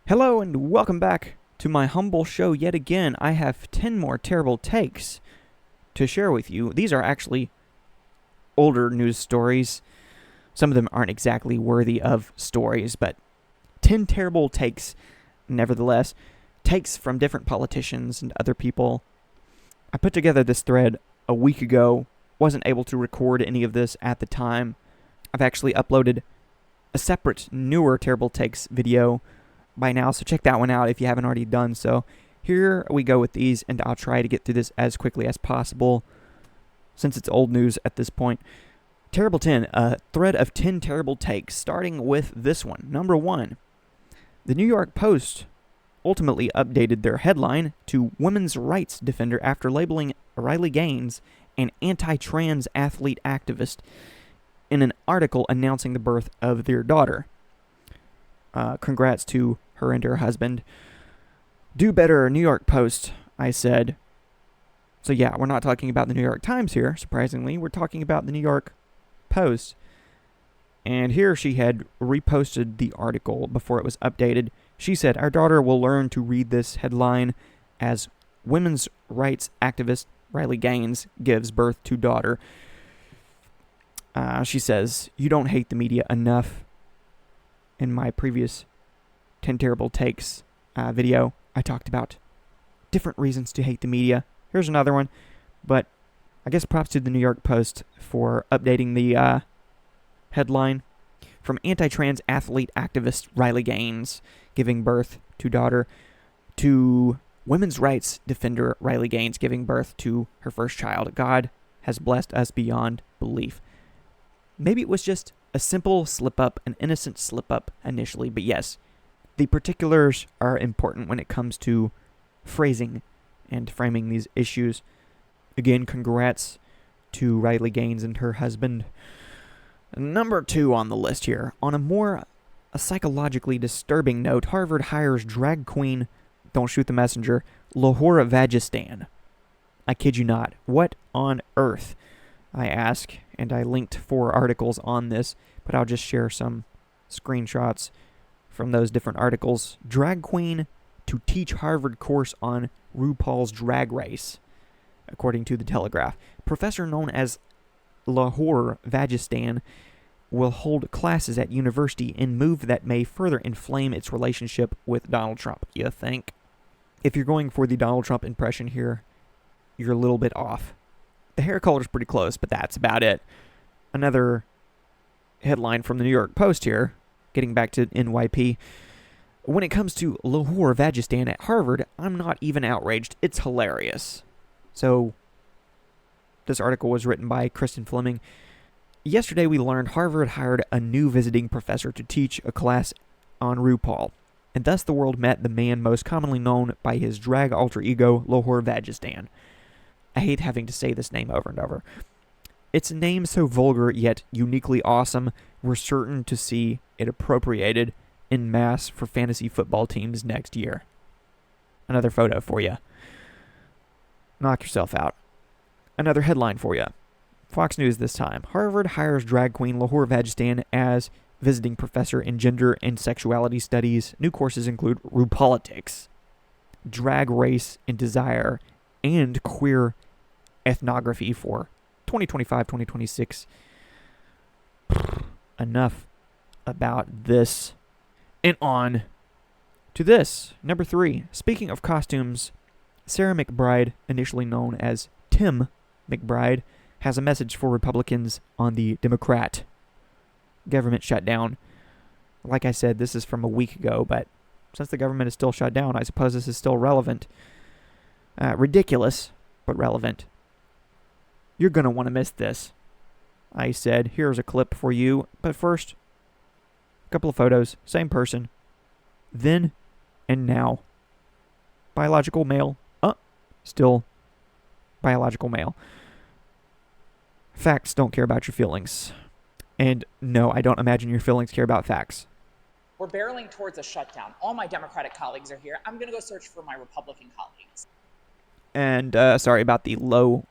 Hello and welcome back to my humble show yet again. I have 10 more terrible takes to share with you. These are actually older news stories. Some of them aren't exactly worthy of stories, but 10 terrible takes nevertheless. Takes from different politicians and other people. I put together this thread a week ago. Wasn't able to record any of this at the time. I've actually uploaded a separate, newer terrible takes video by now, so check that one out if you haven't already done so. Here we go with these, and I'll try to get through this as quickly as possible, since it's old news at this point. Terrible 10, a thread of 10 terrible takes, starting with this one. Number 1, the New York Post ultimately updated their headline to women's rights defender after labeling Riley Gaines an anti-trans athlete activist in an article announcing the birth of their daughter. Congrats to her and her husband. Do better, New York Post, I said. So yeah, we're not talking about the New York Times here, surprisingly. We're talking about the New York Post. And here she had reposted the article before it was updated. She said, "Our daughter will learn to read this headline as women's rights activist Riley Gaines gives birth to daughter." She says, "You don't hate the media enough." In my previous 10 Terrible Takes video, I talked about different reasons to hate the media. Here's another one, but I guess props to the New York Post for updating the headline from anti-trans athlete activist Riley Gaines giving birth to daughter to women's rights defender Riley Gaines giving birth to her first child. God has blessed us beyond belief. Maybe it was just a simple slip-up, an innocent slip-up initially, but yes, the particulars are important when it comes to phrasing and framing these issues. Again, congrats to Riley Gaines and her husband. Number 2 on the list here. On a psychologically disturbing note, Harvard hires drag queen, don't shoot the messenger, LaWhore Vagistan. I kid you not. What on earth? I ask, and I linked 4 articles on this, but I'll just share some screenshots from those different articles. Drag queen to teach Harvard course on RuPaul's Drag Race, according to The Telegraph. Professor known as LaWhore Vagistan will hold classes at university in move that may further inflame its relationship with Donald Trump. You think? If you're going for the Donald Trump impression here, you're a little bit off. The hair color's pretty close, but that's about it. Another headline from the New York Post here, getting back to NYP. When it comes to LaWhore Vagistan at Harvard, I'm not even outraged. It's hilarious. So, this article was written by Kristen Fleming. Yesterday we learned Harvard hired a new visiting professor to teach a class on RuPaul, and thus the world met the man most commonly known by his drag alter ego, LaWhore Vagistan. I hate having to say this name over and over. It's a name so vulgar yet uniquely awesome, we're certain to see it appropriated en masse for fantasy football teams next year. Another photo for you. Knock yourself out. Another headline for you. Fox News this time. Harvard hires drag queen LaWhore Vagistan as visiting professor in gender and sexuality studies. New courses include RuPolitics, drag race and desire, and queer ethnography for 2025-2026. Enough about this. And on to this. Number 3. Speaking of costumes, Sarah McBride, initially known as Tim McBride, has a message for Republicans on the Democrat government shutdown. Like I said, this is from a week ago, but since the government is still shut down, I suppose this is still relevant. Ridiculous, but relevant. You're going to want to miss this. I said, here's a clip for you, but first, a couple of photos, same person, then and now. Biological male, still biological male. Facts don't care about your feelings. And no, I don't imagine your feelings care about facts. We're barreling towards a shutdown. All my Democratic colleagues are here. I'm going to go search for my Republican colleagues. And sorry about the low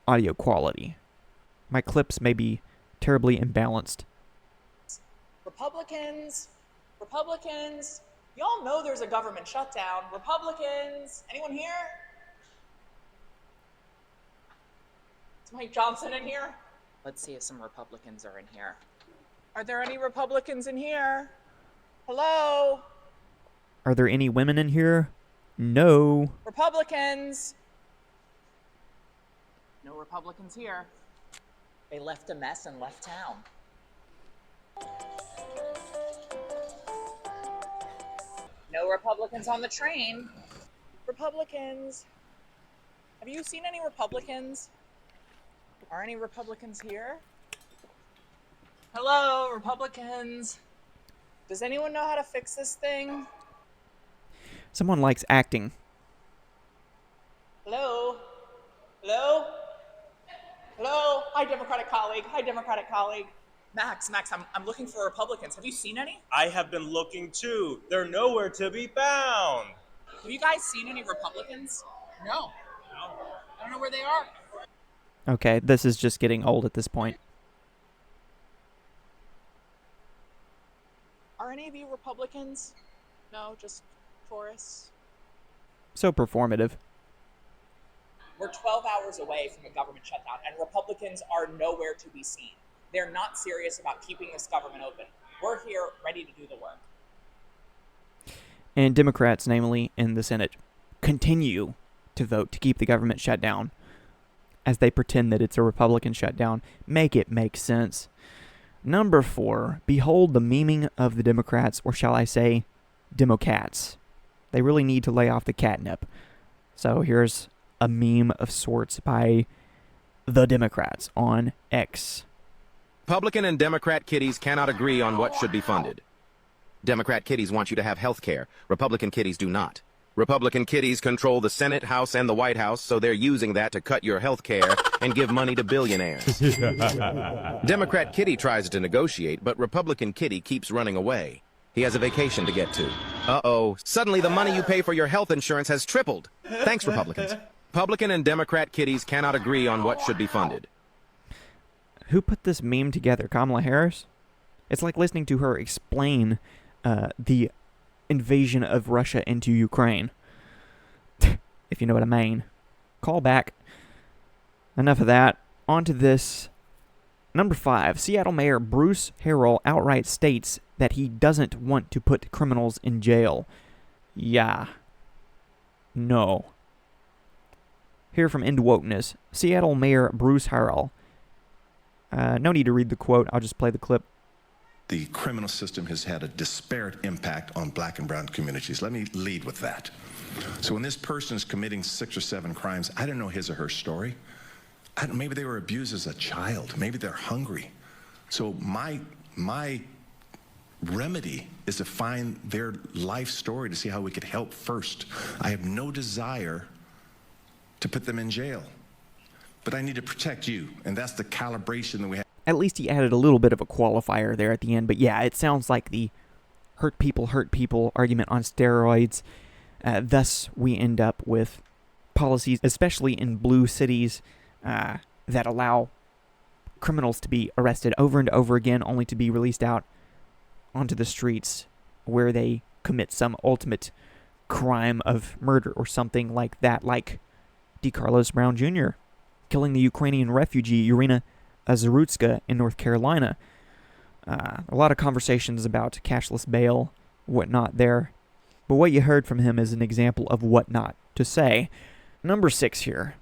audio quality. My clips may be terribly imbalanced. Republicans, Y'all know there's a government shutdown. Republicans, anyone here? Is Mike Johnson in here? Let's see if some Republicans are in here. Are there any Republicans in here? Hello? Are there any women in here? No. Republicans? No Republicans here. They left a mess and left town. No Republicans on the train. Republicans. Have you seen any Republicans? Are any Republicans here? Hello, Republicans. Does anyone know how to fix this thing? Someone likes acting. Hello? Hello? Hello? Hi, Democratic colleague. Hi, Democratic colleague. Max, I'm looking for Republicans. Have you seen any? I have been looking too. They're nowhere to be found. Have you guys seen any Republicans? No. I don't know where they are. Okay, this is just getting old at this point. Are any of you Republicans? No, just tourists. So performative. We're 12 hours away from a government shutdown, and Republicans are nowhere to be seen. They're not serious about keeping this government open. We're here ready to do the work. And Democrats, namely in the Senate, continue to vote to keep the government shut down as they pretend that it's a Republican shutdown. Make it make sense. Number 4, behold the memeing of the Democrats, or shall I say, Democats. They really need to lay off the catnip. So here's a meme of sorts by the Democrats on X. Republican and Democrat kiddies cannot agree on what should be funded. Democrat kiddies want you to have health care. Republican kiddies do not. Republican kiddies control the Senate, House, and the White House, so they're using that to cut your health care and give money to billionaires. Democrat kitty tries to negotiate, but Republican kitty keeps running away. He has a vacation to get to. Uh-oh, suddenly the money you pay for your health insurance has tripled. Thanks, Republicans. Republican and Democrat kiddies cannot agree on what should be funded. Who put this meme together? Kamala Harris? It's like listening to her explain the invasion of Russia into Ukraine. If you know what I mean. Call back. Enough of that. On to this. Number 5. Seattle Mayor Bruce Harrell outright states that he doesn't want to put criminals in jail. Yeah. No. Here from End Wokeness. Seattle Mayor Bruce Harrell. No need to read the quote. I'll just play the clip. The criminal system has had a disparate impact on black and brown communities. Let me lead with that. So when this person is committing 6 or 7 crimes, I don't know his or her story. Maybe they were abused as a child. Maybe they're hungry. So my remedy is to find their life story to see how we could help first. I have no desire to put them in jail, but I need to protect you, and that's the calibration that we have. At least he added a little bit of a qualifier there at the end. But yeah, it sounds like the hurt people argument on steroids. Thus, we end up with policies, especially in blue cities, that allow criminals to be arrested over and over again, only to be released out onto the streets where they commit some ultimate crime of murder or something like that, like DeCarlos Brown Jr., killing the Ukrainian refugee Irina Azarutska in North Carolina. A lot of conversations about cashless bail, whatnot there. But what you heard from him is an example of what not to say. Number 6 here.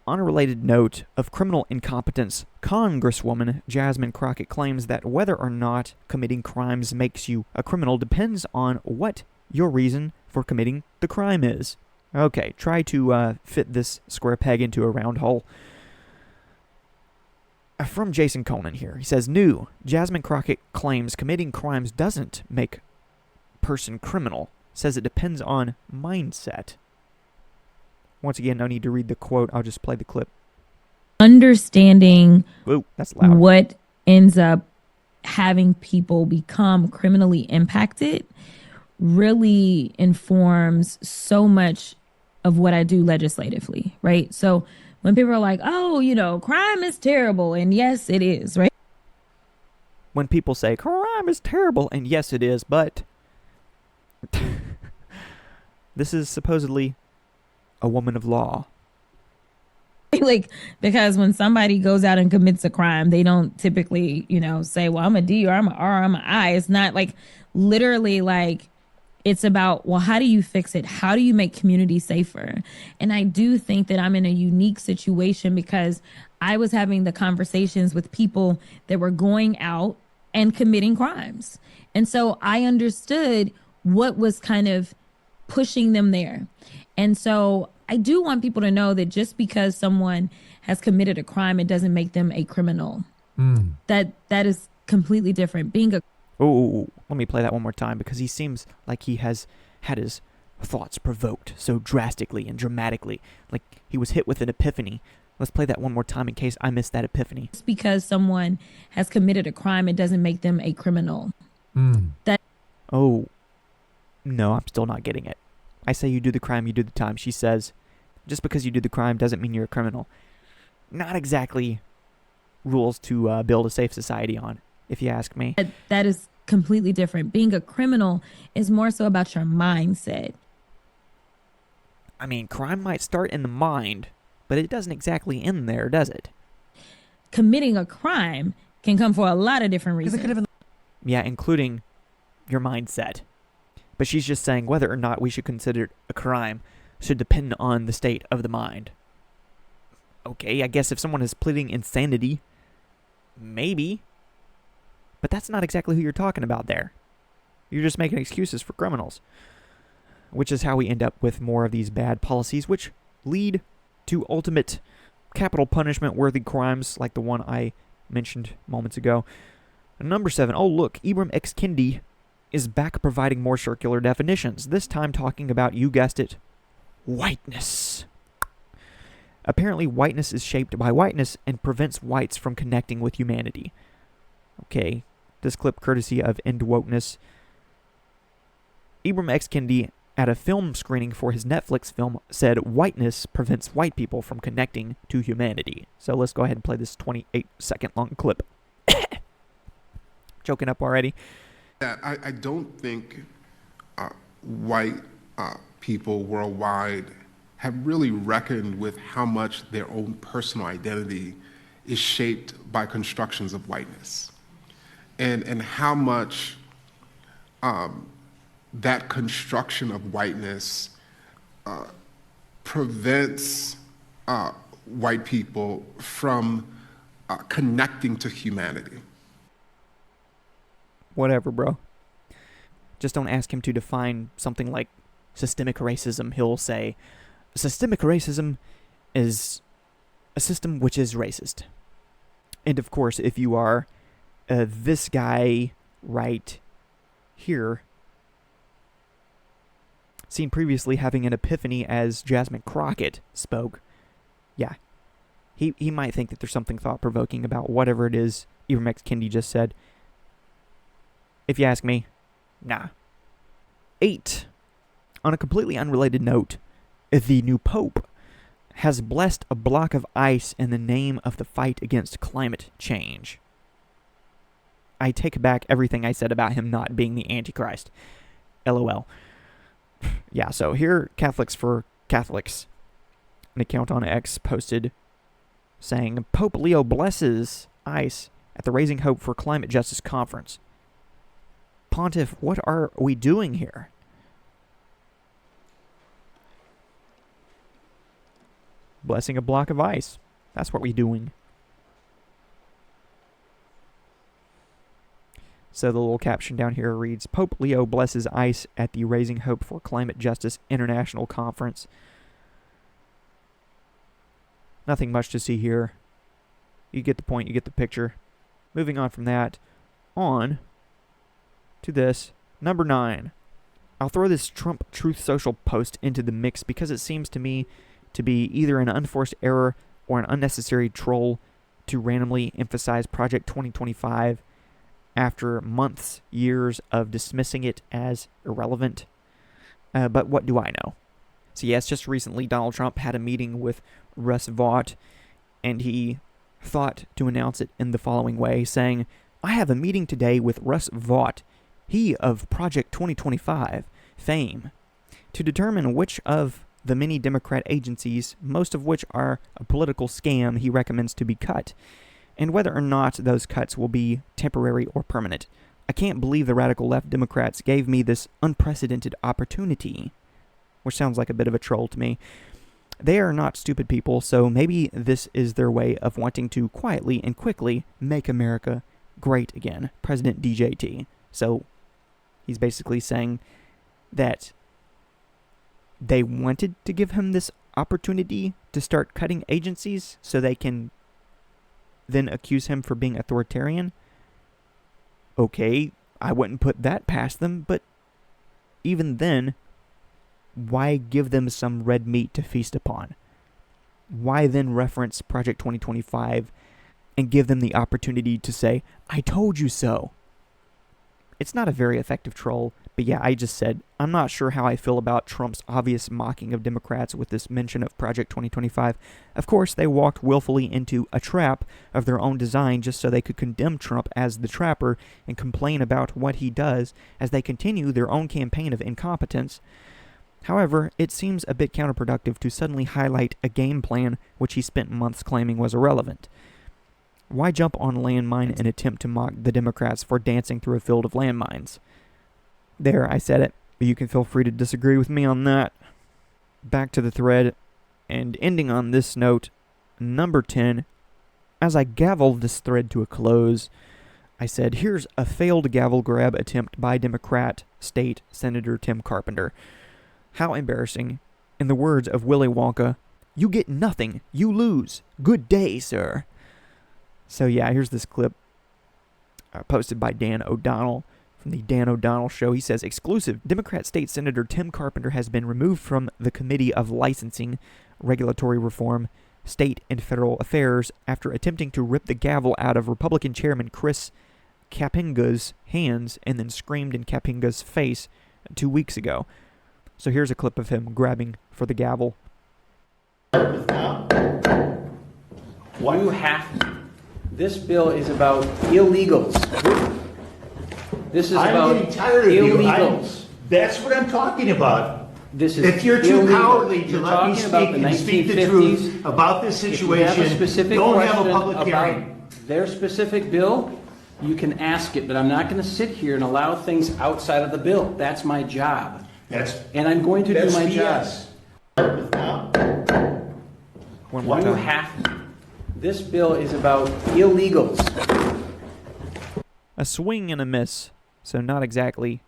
On a related note of criminal incompetence, Congresswoman Jasmine Crockett claims that whether or not committing crimes makes you a criminal depends on what your reason for committing the crime is. Okay, try to fit this square peg into a round hole. From Jason Conan here. He says, new, Jasmine Crockett claims committing crimes doesn't make person criminal. Says it depends on mindset. Once again, no need to read the quote. I'll just play the clip. Understanding Whoa, that's loud. what ends up having people become criminally impacted really informs so much of what I do legislatively, right? So when people are like, oh, crime is terrible, and yes, it is, right? When people say crime is terrible, and yes, it is, but This is supposedly a woman of law. Like, because when somebody goes out and commits a crime, they don't typically, say, well, I'm a D or I'm a R or I'm an I. It's not like literally like it's about, well, how do you fix it? How do you make community safer? And I do think that I'm in a unique situation because I was having the conversations with people that were going out and committing crimes. And so I understood what was kind of pushing them there. And so I do want people to know that just because someone has committed a crime, it doesn't make them a criminal. That is completely different. Being a Oh, let me play that one more time because he seems like he has had his thoughts provoked so drastically and dramatically, like he was hit with an epiphany. Let's play that one more time in case I missed that epiphany. just because someone has committed a crime, it doesn't make them a criminal. Oh, no, I'm still not getting it. I say you do the crime, you do the time. She says, just because you do the crime doesn't mean you're a criminal. Not exactly rules to build a safe society on, if you ask me. That is completely different. Being a criminal is more so about your mindset. I mean, crime might start in the mind, but it doesn't exactly end there, does it? Committing a crime can come for a lot of different reasons. Yeah, including your mindset. But she's just saying whether or not we should consider it a crime should depend on the state of the mind. Okay, I guess if someone is pleading insanity, maybe. But that's not exactly who you're talking about there. You're just making excuses for criminals. Which is how we end up with more of these bad policies, which lead to ultimate capital punishment-worthy crimes like the one I mentioned moments ago. Number 7. Oh, look, Ibram X. Kendi is back providing more circular definitions, this time talking about, you guessed it, whiteness. Apparently, whiteness is shaped by whiteness and prevents whites from connecting with humanity. Okay, this clip courtesy of End Wokeness. Ibram X. Kendi, at a film screening for his Netflix film, said whiteness prevents white people from connecting to humanity. So let's go ahead and play this 28-second long clip. Joking up already. I don't think white people worldwide have really reckoned with how much their own personal identity is shaped by constructions of whiteness, and how much that construction of whiteness prevents white people from connecting to humanity. Whatever, bro. Just don't ask him to define something like systemic racism. He'll say, systemic racism is a system which is racist. And of course, if you are this guy right here, seen previously having an epiphany as Jasmine Crockett spoke, yeah, he might think that there's something thought-provoking about whatever it is Ibram X. Kendi just said. If you ask me, nah. 8. On a completely unrelated note, the new Pope has blessed a block of ice in the name of the fight against climate change. I take back everything I said about him not being the Antichrist. LOL. Yeah, so here, Catholics for Catholics. An account on X posted saying, Pope Leo blesses ice at the Raising Hope for Climate Justice Conference. Pontiff, what are we doing here? Blessing a block of ice. That's what we're doing. So the little caption down here reads, Pope Leo blesses ice at the Raising Hope for Climate Justice International Conference. Nothing much to see here. You get the point, you get the picture. Moving on from that, on to this. Number 9. I'll throw this Trump Truth Social post into the mix because it seems to me to be either an unforced error or an unnecessary troll to randomly emphasize Project 2025 after months, years of dismissing it as irrelevant. But what do I know? So yes, just recently Donald Trump had a meeting with Russ Vought, and he thought to announce it in the following way, saying, I have a meeting today with Russ Vought, he of Project 2025, fame to determine which of the many Democrat agencies, most of which are a political scam, he recommends to be cut, and whether or not those cuts will be temporary or permanent. I can't believe the radical left Democrats gave me this unprecedented opportunity, which sounds like a bit of a troll to me. They are not stupid people, so maybe this is their way of wanting to quietly and quickly make America great again. President DJT. So he's basically saying that they wanted to give him this opportunity to start cutting agencies so they can then accuse him for being authoritarian. Okay, I wouldn't put that past them, but even then, why give them some red meat to feast upon? Why then reference Project 2025 and give them the opportunity to say, I told you so? It's not a very effective troll, but yeah, I just said, I'm not sure how I feel about Trump's obvious mocking of Democrats with this mention of Project 2025. Of course, they walked willfully into a trap of their own design just so they could condemn Trump as the trapper and complain about what he does as they continue their own campaign of incompetence. However, it seems a bit counterproductive to suddenly highlight a game plan which he spent months claiming was irrelevant. Why jump on landmine and attempt to mock the Democrats for dancing through a field of landmines? There, I said it, but you can feel free to disagree with me on that. Back to the thread, and ending on this note, number 10. As I gavelled this thread to a close, I said, here's a failed gavel grab attempt by Democrat State Senator Tim Carpenter. How embarrassing. In the words of Willy Wonka, you get nothing, you lose. Good day, sir. So yeah, here's this clip posted by Dan O'Donnell from the Dan O'Donnell Show. He says, exclusive, Democrat State Senator Tim Carpenter has been removed from the Committee of Licensing, Regulatory Reform, State and Federal Affairs after attempting to rip the gavel out of Republican Chairman Chris Kapinga's hands and then screamed in Kapinga's face 2 weeks ago. So here's a clip of him grabbing for the gavel. What you have to. This bill is about illegals. This is about I'm getting tired of illegals. That's what I'm talking about. This is if you're too illegal. cowardly to You're let me talking speak about the and speak the truth about this situation, if you have a specific don't have a question public about hearing. their specific bill, you can ask it, but I'm not going to sit here and allow things outside of the bill. That's my job. And I'm going to do my BS. job. One more time. You have to. This bill is about illegals. A swing and a miss, so not exactly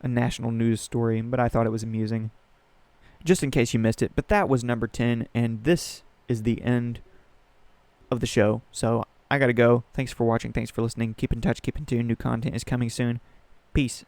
a national news story, but I thought it was amusing. Just in case you missed it, but that was number 10, and this is the end of the show. So I gotta go. Thanks for watching, thanks for listening. Keep in touch, keep in tune. New content is coming soon. Peace.